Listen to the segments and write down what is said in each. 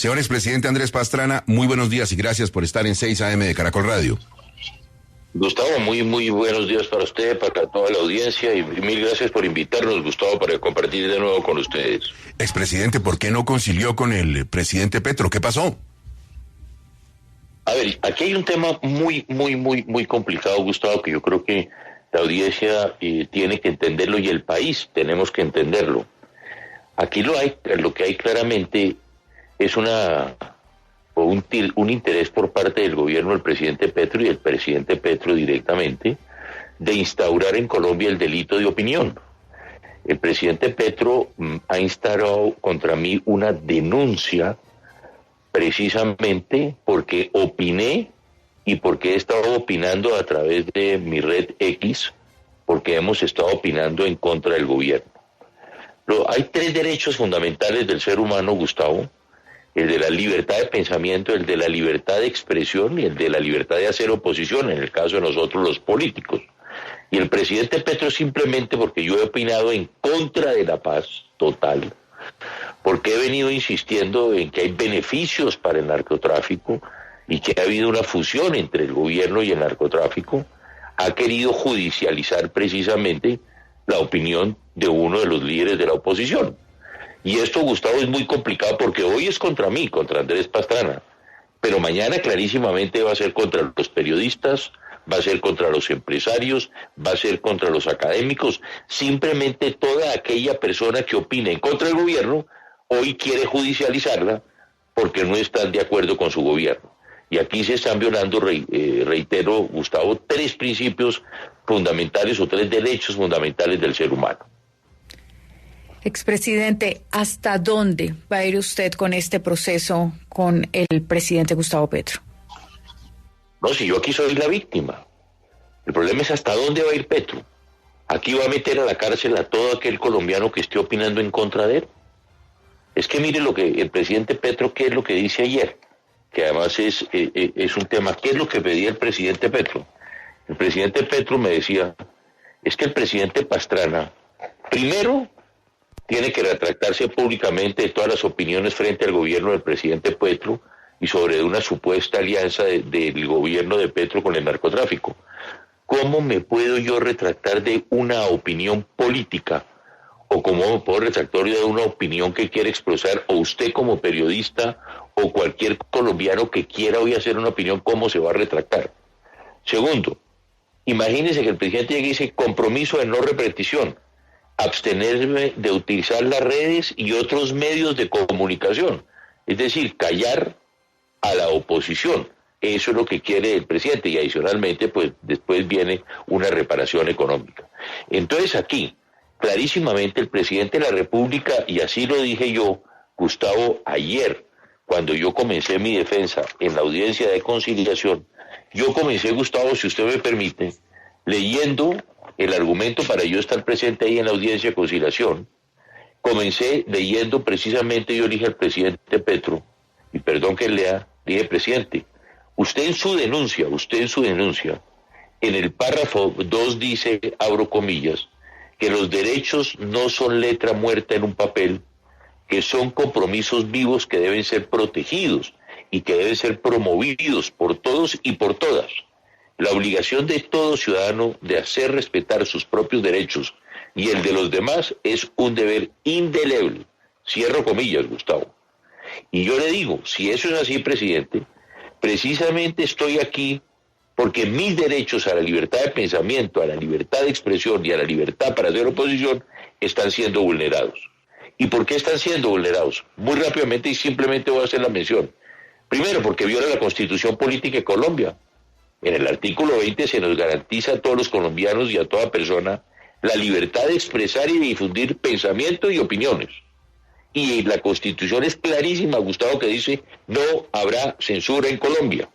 Señor expresidente Andrés Pastrana, muy buenos días y gracias por estar en 6 AM de Caracol Radio. Gustavo, muy buenos días para usted, para toda la audiencia y mil gracias por invitarnos, Gustavo, para compartir de nuevo con ustedes. Expresidente, ¿por qué no concilió con el presidente Petro? ¿Qué pasó? A ver, aquí hay un tema muy complicado, Gustavo, que yo creo que la audiencia tiene que entenderlo y el país tenemos que entenderlo. Aquí lo que hay claramente es un interés por parte del gobierno del presidente Petro y del presidente Petro directamente de instaurar en Colombia el delito de opinión. El presidente Petro ha instaurado contra mí una denuncia precisamente porque opiné y porque he estado opinando a través de mi red X, porque hemos estado opinando en contra del gobierno. Hay 3 derechos fundamentales del ser humano, Gustavo: el de la libertad de pensamiento, el de la libertad de expresión y el de la libertad de hacer oposición, en el caso de nosotros los políticos. Y el presidente Petro, simplemente porque yo he opinado en contra de la paz total, porque he venido insistiendo en que hay beneficios para el narcotráfico y que ha habido una fusión entre el gobierno y el narcotráfico, ha querido judicializar precisamente la opinión de uno de los líderes de la oposición. Y esto, Gustavo, es muy complicado porque hoy es contra mí, contra Andrés Pastrana, pero mañana clarísimamente va a ser contra los periodistas, va a ser contra los empresarios, va a ser contra los académicos. Simplemente toda aquella persona que opine en contra del gobierno hoy quiere judicializarla porque no están de acuerdo con su gobierno. Y aquí se están violando, reitero, Gustavo, 3 principios fundamentales o 3 derechos fundamentales del ser humano. Expresidente, ¿hasta dónde va a ir usted con este proceso con el presidente Gustavo Petro? No, si yo aquí soy la víctima. El problema es hasta dónde va a ir Petro. Aquí va a meter a la cárcel a todo aquel colombiano que esté opinando en contra de él. Es que mire lo que el presidente Petro, qué es lo que dice ayer, que además es un tema. ¿Qué es lo que pedía el presidente Petro? El presidente Petro me decía, es que el presidente Pastrana, primero, tiene que retractarse públicamente de todas las opiniones frente al gobierno del presidente Petro y sobre una supuesta alianza del gobierno de Petro con el narcotráfico. ¿Cómo me puedo yo retractar de una opinión política? ¿O cómo me puedo retractar de una opinión que quiere expresar o usted como periodista o cualquier colombiano que quiera hoy hacer una opinión? ¿Cómo se va a retractar? Segundo, imagínense que el presidente llegue y dice compromiso de no repetición, abstenerme de utilizar las redes y otros medios de comunicación, es decir, callar a la oposición. Eso es lo que quiere el presidente y adicionalmente pues después viene una reparación económica. Entonces aquí, clarísimamente el presidente de la República, y así lo dije yo, Gustavo, ayer, cuando yo comencé mi defensa en la audiencia de conciliación, yo comencé, Gustavo, si usted me permite, leyendo el argumento para yo estar presente ahí en la audiencia de conciliación. Comencé leyendo precisamente, yo dije al presidente Petro, y perdón que lea, dije, presidente, usted en su denuncia, en el párrafo 2 dice, abro comillas, que los derechos no son letra muerta en un papel, que son compromisos vivos que deben ser protegidos y que deben ser promovidos por todos y por todas. La obligación de todo ciudadano de hacer respetar sus propios derechos y el de los demás es un deber indeleble. Cierro comillas, Gustavo. Y yo le digo, si eso es así, presidente, precisamente estoy aquí porque mis derechos a la libertad de pensamiento, a la libertad de expresión y a la libertad para hacer oposición están siendo vulnerados. ¿Y por qué están siendo vulnerados? Muy rápidamente y simplemente voy a hacer la mención. Primero, porque viola la Constitución Política de Colombia. En el artículo 20 se nos garantiza a todos los colombianos y a toda persona la libertad de expresar y de difundir pensamientos y opiniones. Y la Constitución es clarísima, Gustavo, que dice no habrá censura en Colombia.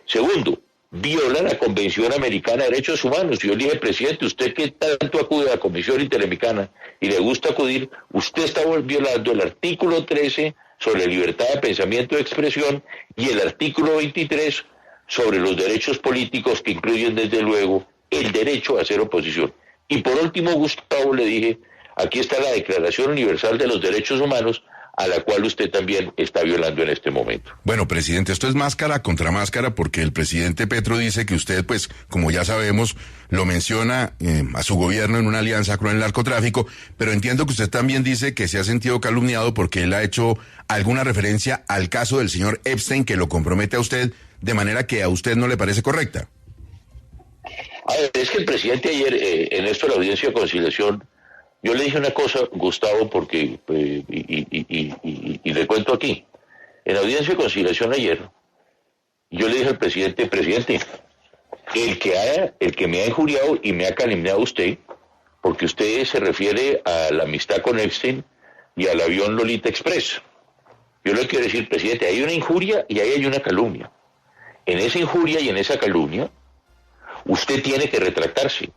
Segundo, viola la Convención Americana de Derechos Humanos. Yo le dije, presidente, usted que tanto acude a la Comisión Interamericana y le gusta acudir, usted está violando el artículo 13 sobre libertad de pensamiento y expresión y el artículo 23 sobre los derechos políticos que incluyen desde luego el derecho a hacer oposición. Y por último, Gustavo, le dije, aquí está la Declaración Universal de los Derechos Humanos, a la cual usted también está violando en este momento. Bueno, presidente, esto es máscara contra máscara porque el presidente Petro dice que usted, pues, como ya sabemos, lo menciona a su gobierno en una alianza con el narcotráfico, pero entiendo que usted también dice que se ha sentido calumniado porque él ha hecho alguna referencia al caso del señor Epstein que lo compromete a usted de manera que a usted no le parece correcta. A ver, es que el presidente ayer, en esto de la audiencia de conciliación, yo le dije una cosa, Gustavo, porque y le cuento aquí. En la audiencia de conciliación ayer, yo le dije al presidente, el que me ha injuriado y me ha calumniado a usted, porque usted se refiere a la amistad con Epstein y al avión Lolita Express. Yo le quiero decir, presidente, hay una injuria y ahí hay una calumnia. En esa injuria y en esa calumnia, usted tiene que retractarse.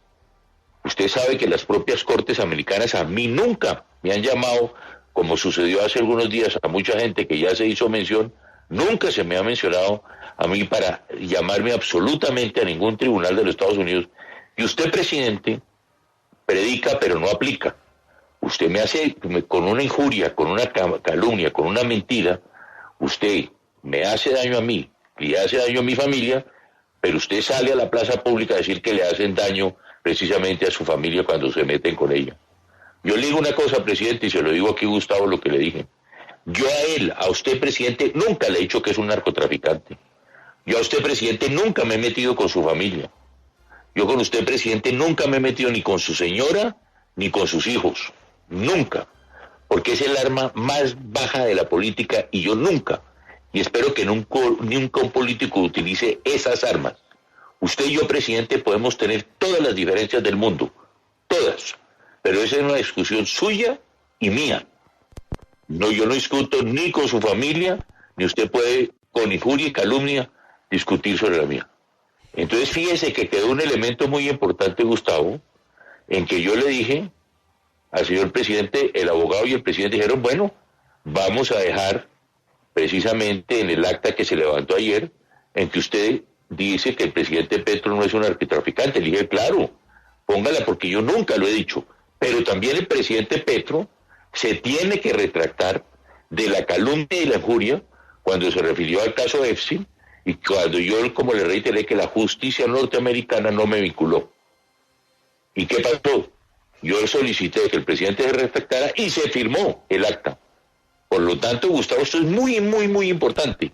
Usted sabe que las propias cortes americanas a mí nunca me han llamado, como sucedió hace algunos días a mucha gente que ya se hizo mención, nunca se me ha mencionado a mí para llamarme absolutamente a ningún tribunal de los Estados Unidos. Y usted, presidente, predica pero no aplica. Usted me hace, con una injuria, con una calumnia, con una mentira, usted me hace daño a mí y hace daño a mi familia, pero usted sale a la plaza pública a decir que le hacen daño precisamente a su familia cuando se meten con ella. Yo le digo una cosa, presidente, y se lo digo aquí, Gustavo, lo que le dije. Yo a usted, presidente, nunca le he dicho que es un narcotraficante. Yo a usted, presidente, nunca me he metido con su familia. Yo con usted, presidente, nunca me he metido ni con su señora, ni con sus hijos. Nunca. Porque es el arma más baja de la política y yo nunca, y espero que nunca un político utilice esas armas. Usted y yo, presidente, podemos tener todas las diferencias del mundo, todas, pero esa es una discusión suya y mía. No, yo no discuto ni con su familia, ni usted puede, con injuria y calumnia, discutir sobre la mía. Entonces, fíjese que quedó un elemento muy importante, Gustavo, en que yo le dije al señor presidente, el abogado y el presidente dijeron, bueno, vamos a dejar precisamente en el acta que se levantó ayer, en que usted dice que el presidente Petro no es un narcotraficante. Le dije, claro, póngala porque yo nunca lo he dicho. Pero también el presidente Petro se tiene que retractar de la calumnia y la injuria cuando se refirió al caso Epstein y cuando yo, como le reiteré, que la justicia norteamericana no me vinculó. ¿Y qué pasó? Yo solicité que el presidente se retractara y se firmó el acta. Por lo tanto, Gustavo, esto es muy, muy, muy importante,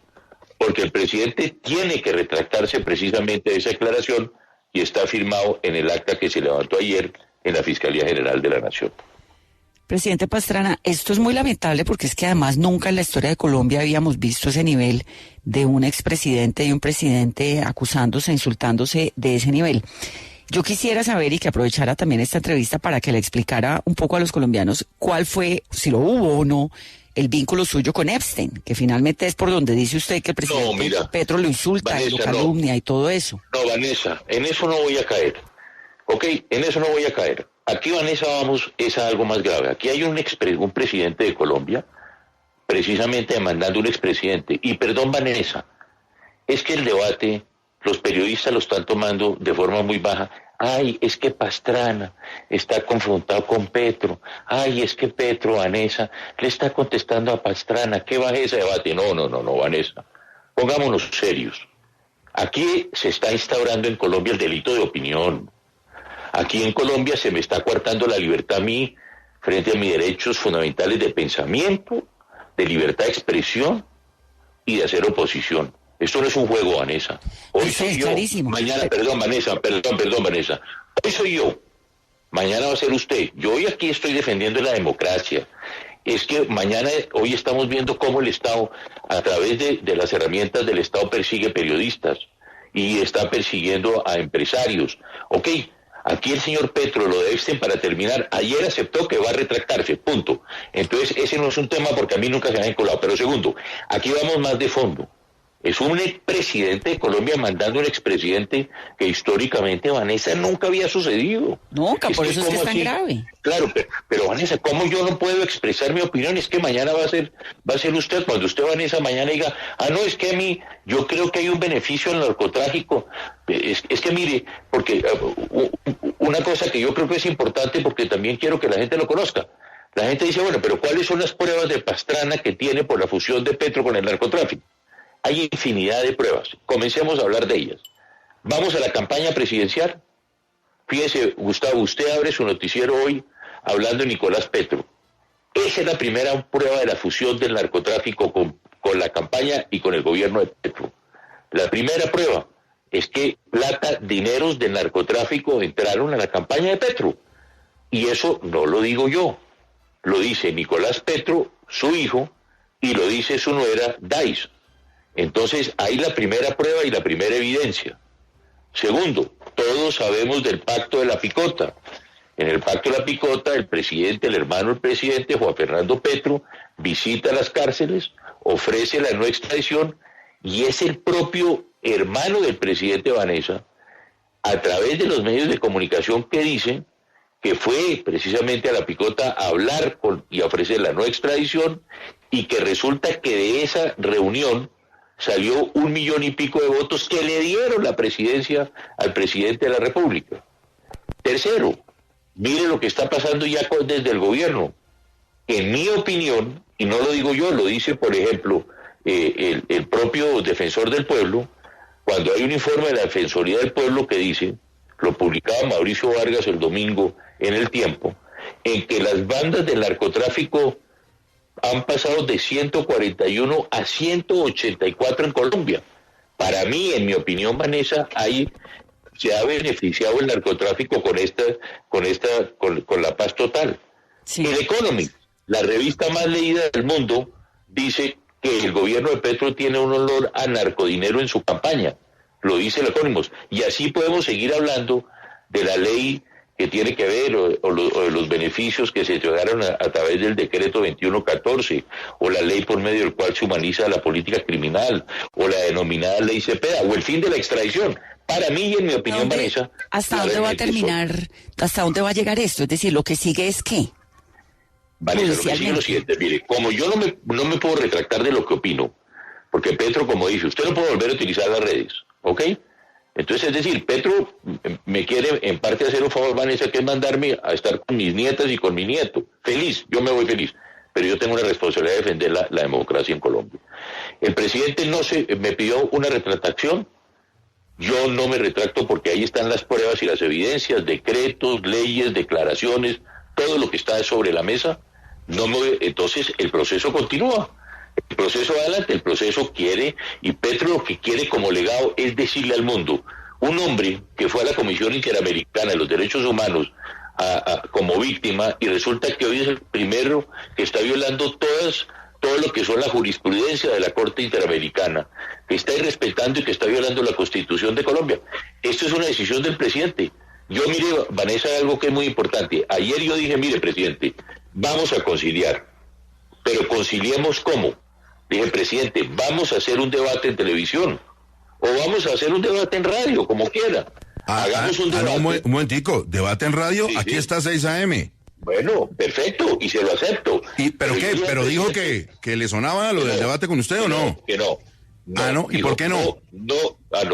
porque el presidente tiene que retractarse precisamente de esa declaración y está firmado en el acta que se levantó ayer en la Fiscalía General de la Nación. Presidente Pastrana, esto es muy lamentable porque es que además nunca en la historia de Colombia habíamos visto ese nivel de un expresidente y un presidente acusándose, insultándose de ese nivel. Yo quisiera saber y que aprovechara también esta entrevista para que le explicara un poco a los colombianos cuál fue, si lo hubo o no, el vínculo suyo con Epstein, que finalmente es por donde dice usted que el presidente Petro lo insulta, Vanessa, y lo calumnia y todo eso. No, Vanessa, en eso no voy a caer. Ok, en eso no voy a caer. Aquí, Vanessa, vamos, es algo más grave. Aquí hay un presidente de Colombia, precisamente demandando un expresidente. Y perdón, Vanessa, es que el debate, los periodistas lo están tomando de forma muy baja. Ay, es que Pastrana está confrontado con Petro. Ay, es que Petro, Vanessa, le está contestando a Pastrana. ¿Qué baje ese debate? No, Vanessa. Pongámonos serios. Aquí se está instaurando en Colombia el delito de opinión. Aquí en Colombia se me está coartando la libertad a mí frente a mis derechos fundamentales de pensamiento, de libertad de expresión y de hacer oposición. Esto no es un juego, Vanessa. Hoy soy yo, mañana, perdón, Vanessa. Hoy soy yo, mañana va a ser usted. Yo hoy aquí estoy defendiendo la democracia. Es que hoy estamos viendo cómo el Estado, a través de las herramientas del Estado, persigue periodistas y está persiguiendo a empresarios. Ok, aquí el señor Petro, lo de Epstein, para terminar, ayer aceptó que va a retractarse, punto. Entonces, ese no es un tema porque a mí nunca se me ha encolado. Pero segundo, aquí vamos más de fondo. Es un expresidente de Colombia mandando a un expresidente que históricamente, Vanessa, nunca había sucedido. Nunca, por eso es que es tan grave. Claro, pero Vanessa, ¿cómo yo no puedo expresar mi opinión? Es que mañana va a ser usted, cuando usted, Vanessa, mañana diga, no, es que a mí, yo creo que hay un beneficio al narcotráfico. Es que mire, porque una cosa que yo creo que es importante, porque también quiero que la gente lo conozca. La gente dice, bueno, pero ¿cuáles son las pruebas de Pastrana que tiene por la fusión de Petro con el narcotráfico? Hay infinidad de pruebas. Comencemos a hablar de ellas. Vamos a la campaña presidencial. Fíjese, Gustavo, usted abre su noticiero hoy hablando de Nicolás Petro. Esa es la primera prueba de la fusión del narcotráfico con la campaña y con el gobierno de Petro. La primera prueba es que plata, dineros del narcotráfico entraron a la campaña de Petro. Y eso no lo digo yo, lo dice Nicolás Petro, su hijo, y lo dice su nuera, Dais. Entonces, hay la primera prueba y la primera evidencia. Segundo, todos sabemos del pacto de la picota. En el pacto de la picota, el presidente, el hermano del presidente, Juan Fernando Petro, visita las cárceles, ofrece la no extradición, y es el propio hermano del presidente Vanessa, a través de los medios de comunicación, que dicen que fue precisamente a la picota a hablar y a ofrecer la no extradición, y que resulta que de esa reunión salió 1 millón y pico de votos que le dieron la presidencia al presidente de la República. Tercero, mire lo que está pasando ya desde el gobierno. En mi opinión, y no lo digo yo, lo dice, por ejemplo, el propio defensor del pueblo, cuando hay un informe de la Defensoría del Pueblo que dice, lo publicaba Mauricio Vargas el domingo en El Tiempo, en que las bandas del narcotráfico han pasado de 141 a 184 en Colombia. Para mí, en mi opinión, Vanessa, se ha beneficiado el narcotráfico con la paz total. Sí. El Economist, la revista más leída del mundo, dice que el gobierno de Petro tiene un olor a narcodinero en su campaña. Lo dice el Economist. Y así podemos seguir hablando de la ley que tiene que ver, o de los beneficios que se entregaron a través del decreto 2114, o la ley por medio del cual se humaniza la política criminal, o la denominada ley Cepeda, o el fin de la extradición. Para mí, y en mi opinión, Vanessa... ¿Hasta dónde va a terminar? ¿Hasta dónde va a llegar esto? Es decir, ¿lo que sigue es qué? Vanessa, lo que sigue es lo siguiente. Mire, como yo no me puedo retractar de lo que opino, porque Petro, como dice, usted no puede volver a utilizar las redes, ¿ok? Entonces, es decir, Petro me quiere en parte hacer un favor, Vanessa, que es mandarme a estar con mis nietas y con mi nieto. Feliz, yo me voy feliz. Pero yo tengo una responsabilidad de defender la democracia en Colombia. El presidente me pidió una retractación. Yo no me retracto porque ahí están las pruebas y las evidencias, decretos, leyes, declaraciones, todo lo que está sobre la mesa. Entonces, el proceso continúa. El proceso adelante, el proceso quiere, y Petro lo que quiere como legado es decirle al mundo, un hombre que fue a la Comisión Interamericana de los Derechos Humanos como víctima, y resulta que hoy es el primero que está violando todo lo que son la jurisprudencia de la Corte Interamericana, que está irrespetando y que está violando la Constitución de Colombia. Esto es una decisión del presidente. Yo, mire, Vanessa, algo que es muy importante. Ayer yo dije, mire, presidente, vamos a conciliar, pero conciliemos ¿cómo? Dije, presidente, vamos a hacer un debate en televisión, o vamos a hacer un debate en radio, como quiera. Hagamos un debate. No, un momentico, debate en radio, sí, aquí sí. Está 6 AM. Bueno, perfecto, y se lo acepto. ¿Pero qué? ¿Pero dijo que le sonaba lo del debate con usted o no? Que no. ¿No? ¿Y por qué no?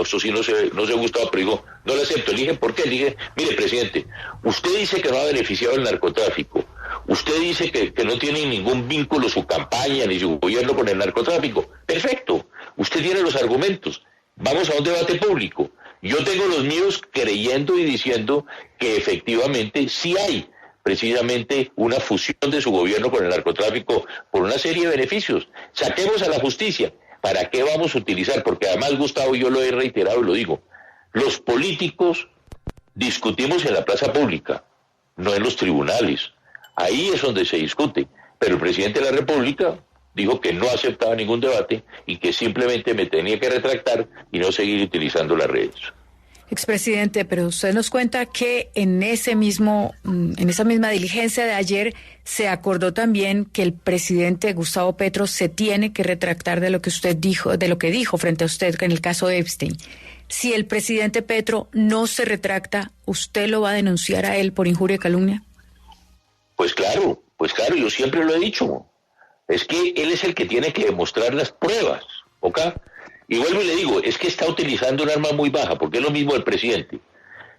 Eso sí no se gustaba, pero digo, no lo acepto. Le dije, ¿por qué? Le dije, mire, presidente, usted dice que no ha beneficiado el narcotráfico. Usted dice que no tiene ningún vínculo su campaña ni su gobierno con el narcotráfico. Perfecto. Usted tiene los argumentos. Vamos a un debate público. Yo tengo los míos creyendo y diciendo que efectivamente sí hay precisamente una fusión de su gobierno con el narcotráfico por una serie de beneficios. Saquemos a la justicia. ¿Para qué vamos a utilizar? Porque además, Gustavo, yo lo he reiterado y lo digo. Los políticos discutimos en la plaza pública, no en los tribunales. Ahí es donde se discute, pero el presidente de la República dijo que no aceptaba ningún debate y que simplemente me tenía que retractar y no seguir utilizando las redes. Expresidente, pero usted nos cuenta que en esa misma diligencia de ayer se acordó también que el presidente Gustavo Petro se tiene que retractar de lo que usted dijo, de lo que dijo frente a usted en el caso de Epstein. Si el presidente Petro no se retracta, ¿usted lo va a denunciar a él por injuria y calumnia? Pues claro, yo siempre lo he dicho. Es que él es el que tiene que demostrar las pruebas, ¿ok? Y vuelvo y le digo, es que está utilizando un arma muy baja, porque es lo mismo del presidente.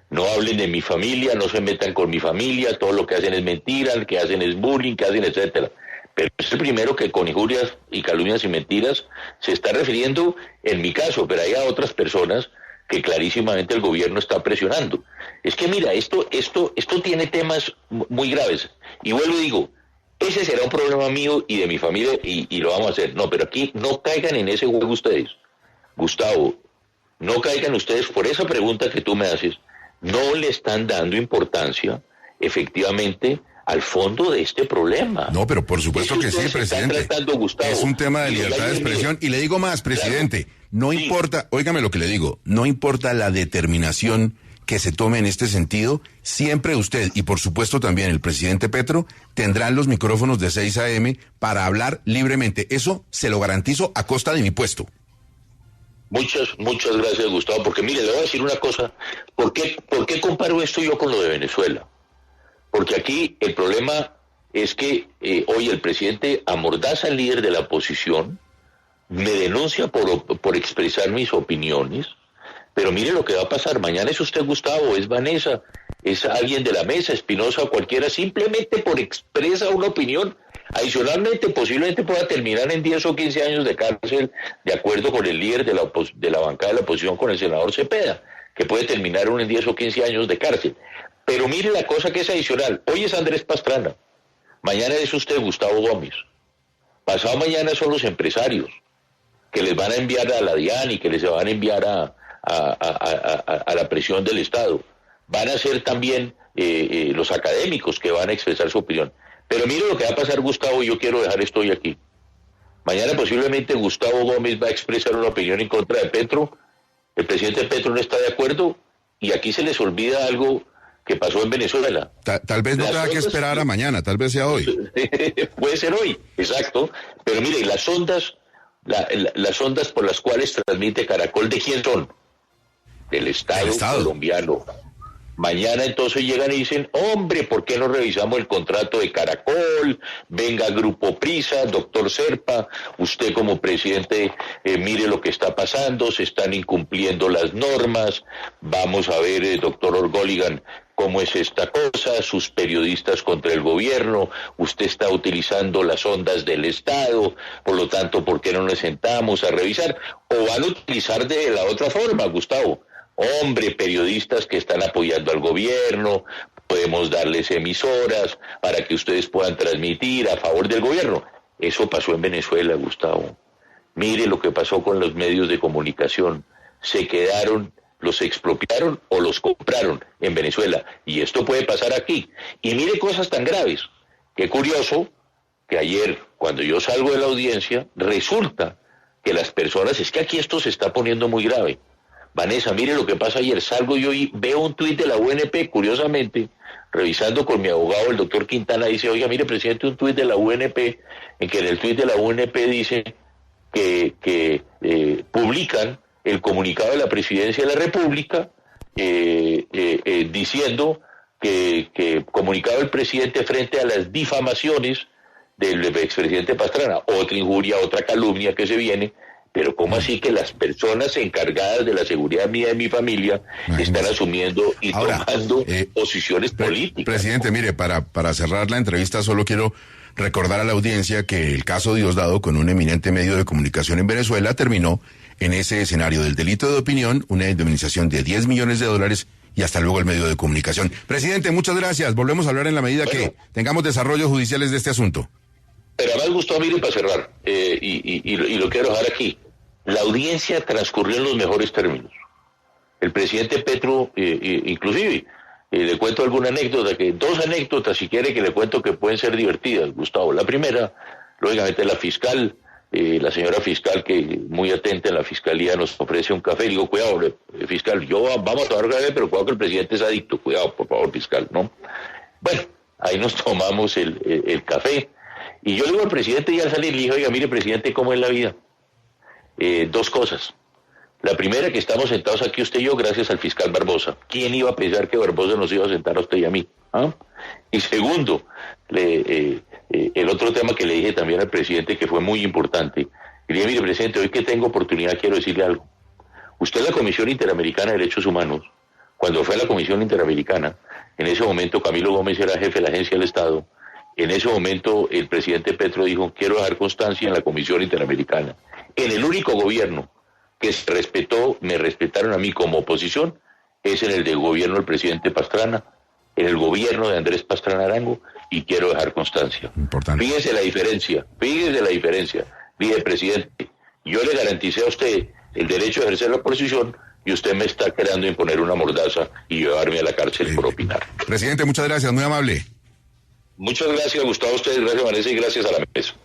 No hablen de mi familia, no se metan con mi familia, todo lo que hacen es mentira, que hacen es bullying, que hacen etcétera. Pero es el primero que con injurias y calumnias y mentiras se está refiriendo en mi caso, pero hay a otras personas que clarísimamente el gobierno está presionando. Es que mira, esto tiene temas muy graves. Y vuelvo y digo, ese será un problema mío y de mi familia y lo vamos a hacer. No, pero aquí no caigan en ese juego ustedes. Gustavo, no caigan ustedes por esa pregunta que tú me haces. No le están dando importancia, efectivamente, al fondo de este problema. No, pero por supuesto que sí, presidente. Es un tema de libertad de expresión. Y le digo más, presidente, claro. No importa, óigame lo que le digo, no importa la determinación que se tome en este sentido, siempre usted y por supuesto también el presidente Petro tendrán los micrófonos de 6 a.m. para hablar libremente. Eso se lo garantizo a costa de mi puesto. Muchas gracias, Gustavo, porque mire, le voy a decir una cosa. ¿Por qué comparo esto yo con lo de Venezuela? Porque aquí el problema es que hoy el presidente amordaza al líder de la oposición, me denuncia por expresar mis opiniones, pero mire lo que va a pasar. Mañana es usted, Gustavo, es Vanessa, es alguien de la mesa, Espinosa, cualquiera, simplemente por expresa una opinión. Adicionalmente, posiblemente pueda terminar en 10 o 15 años de cárcel, de acuerdo con el líder de la bancada de la oposición, con el senador Cepeda, que puede terminar en 10 o 15 años de cárcel. Pero mire la cosa que es adicional. Hoy es Andrés Pastrana, mañana es usted, Gustavo Gómez. Pasado mañana son los empresarios, que les van a enviar a la DIAN y que les van a enviar a la presión del Estado. Van a ser también los académicos que van a expresar su opinión. Pero mire lo que va a pasar, Gustavo, y yo quiero dejar esto hoy aquí. Mañana posiblemente Gustavo Gómez va a expresar una opinión en contra de Petro. El presidente Petro no está de acuerdo y aquí se les olvida algo que pasó en Venezuela. Tal vez no tenga que esperar a mañana, tal vez sea hoy. Puede ser hoy, exacto. Pero mire, las ondas por las cuales transmite Caracol, ¿de quién son? Del Estado colombiano. Mañana entonces llegan y dicen, hombre, ¿por qué no revisamos el contrato de Caracol? Venga, Grupo Prisa, doctor Serpa, usted como presidente, mire lo que está pasando, se están incumpliendo las normas, vamos a ver, doctor Orgóligan, cómo es esta cosa, sus periodistas contra el gobierno, usted está utilizando las ondas del Estado, por lo tanto, ¿por qué no nos sentamos a revisar? O van a utilizar de la otra forma, Gustavo. Hombre, periodistas que están apoyando al gobierno, podemos darles emisoras para que ustedes puedan transmitir a favor del gobierno. Eso pasó en Venezuela, Gustavo. Mire lo que pasó con los medios de comunicación. Se quedaron, los expropiaron o los compraron en Venezuela. Y esto puede pasar aquí. Y mire cosas tan graves. Qué curioso que ayer, cuando yo salgo de la audiencia, resulta que las personas, es que aquí esto se está poniendo muy grave. Vanessa, mire lo que pasa ayer, salgo yo y veo un tuit de la UNP, curiosamente, revisando con mi abogado, el doctor Quintana, dice, oiga, mire, presidente, un tuit de la UNP, en que en el tuit de la UNP dice que publican el comunicado de la Presidencia de la República, diciendo que comunicado el presidente frente a las difamaciones del expresidente Pastrana, otra injuria, otra calumnia que se viene. Pero ¿cómo así que las personas encargadas de la seguridad mía y de mi familia están asumiendo y tomando posiciones políticas? Presidente, mire, para cerrar la entrevista solo quiero recordar a la audiencia que el caso Diosdado con un eminente medio de comunicación en Venezuela terminó en ese escenario del delito de opinión, una indemnización de $10 millones y hasta luego el medio de comunicación. Presidente, muchas gracias. Volvemos a hablar en la medida que tengamos desarrollos judiciales de este asunto. Pero además, Gustavo, mire, para cerrar, y lo quiero dejar aquí. La audiencia transcurrió en los mejores términos. El presidente Petro, inclusive, le cuento alguna anécdota, dos anécdotas, si quiere, que le cuento que pueden ser divertidas, Gustavo. La primera, lógicamente, la fiscal, la señora fiscal, que muy atenta en la fiscalía, nos ofrece un café. Digo, cuidado, fiscal, vamos a tomar café, pero cuidado que el presidente es adicto. Cuidado, por favor, fiscal, ¿no? Bueno, ahí nos tomamos el café. Y yo le digo al presidente, y al salir, le dije, oiga, mire, presidente, ¿cómo es la vida? Dos cosas. La primera, que estamos sentados aquí usted y yo gracias al fiscal Barbosa. ¿Quién iba a pensar que Barbosa nos iba a sentar a usted y a mí? Y segundo, el otro tema que le dije también al presidente, que fue muy importante, le dije, mire, presidente, hoy que tengo oportunidad quiero decirle algo. Usted en la Comisión Interamericana de Derechos Humanos cuando fue a la Comisión Interamericana, en ese momento Camilo Gómez era jefe de la Agencia del Estado, en ese momento el presidente Petro dijo, quiero dejar constancia en la Comisión Interamericana. En el único gobierno que se respetó, me respetaron a mí como oposición, es en el del gobierno del presidente Pastrana, en el gobierno de Andrés Pastrana Arango, y quiero dejar constancia. Importante. Fíjese la diferencia. Dije, presidente, yo le garanticé a usted el derecho de ejercer la oposición y usted me está queriendo imponer una mordaza y llevarme a la cárcel por opinar. Presidente, muchas gracias, muy amable. Muchas gracias, Gustavo, a ustedes, gracias, Vanessa, y gracias a la mesa.